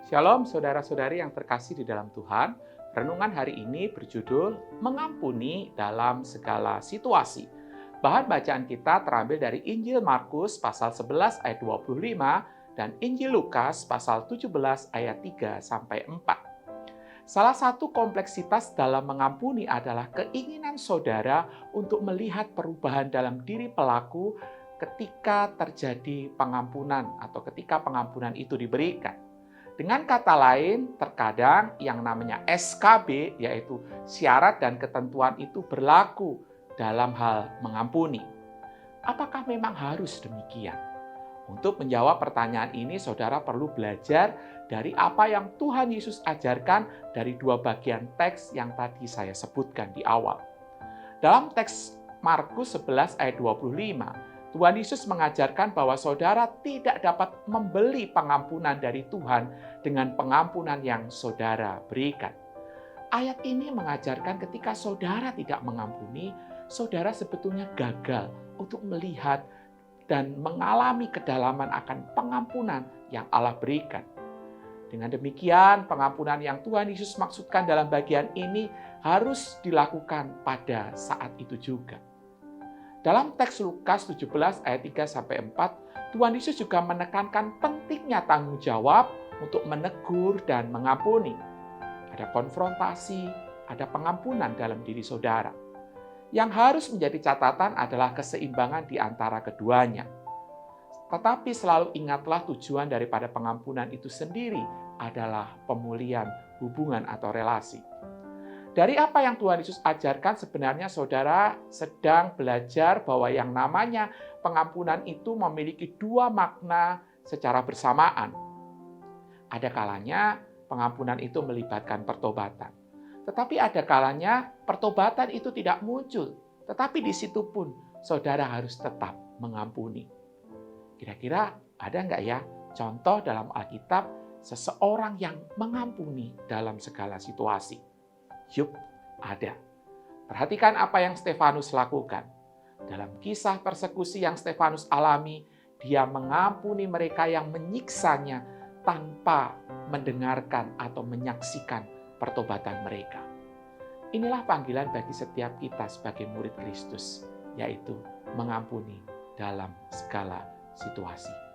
Shalom saudara-saudari yang terkasih di dalam Tuhan. Renungan hari ini berjudul Mengampuni dalam segala situasi. Bahan bacaan kita terambil dari Injil Markus pasal 11 ayat 25 dan Injil Lukas pasal 17 ayat 3 sampai 4. Salah satu kompleksitas dalam mengampuni adalah keinginan saudara untuk melihat perubahan dalam diri pelaku ketika terjadi pengampunan atau ketika pengampunan itu diberikan. Dengan kata lain, terkadang yang namanya SKB, yaitu syarat dan ketentuan itu berlaku dalam hal mengampuni. Apakah memang harus demikian? Untuk menjawab pertanyaan ini, saudara perlu belajar dari apa yang Tuhan Yesus ajarkan dari dua bagian teks yang tadi saya sebutkan di awal. Dalam teks Markus 11 ayat 25, Tuhan Yesus mengajarkan bahwa saudara tidak dapat membeli pengampunan dari Tuhan dengan pengampunan yang saudara berikan. Ayat ini mengajarkan ketika saudara tidak mengampuni, saudara sebetulnya gagal untuk melihat dan mengalami kedalaman akan pengampunan yang Allah berikan. Dengan demikian, pengampunan yang Tuhan Yesus maksudkan dalam bagian ini harus dilakukan pada saat itu juga. Dalam teks Lukas 17 ayat 3-4, Tuhan Yesus juga menekankan pentingnya tanggung jawab untuk menegur dan mengampuni. Ada konfrontasi, ada pengampunan dalam diri saudara. Yang harus menjadi catatan adalah keseimbangan di antara keduanya. Tetapi selalu ingatlah tujuan daripada pengampunan itu sendiri adalah pemulihan hubungan atau relasi. Dari apa yang Tuhan Yesus ajarkan, sebenarnya saudara sedang belajar bahwa yang namanya pengampunan itu memiliki dua makna secara bersamaan. Ada kalanya pengampunan itu melibatkan pertobatan. Tetapi ada kalanya pertobatan itu tidak muncul. Tetapi di situ pun saudara harus tetap mengampuni. Kira-kira ada nggak ya contoh dalam Alkitab seseorang yang mengampuni dalam segala situasi? Yup, ada. Perhatikan apa yang Stefanus lakukan. Dalam kisah persekusi yang Stefanus alami, dia mengampuni mereka yang menyiksanya tanpa mendengarkan atau menyaksikan pertobatan mereka. Inilah panggilan bagi setiap kita sebagai murid Kristus, yaitu mengampuni dalam segala situasi.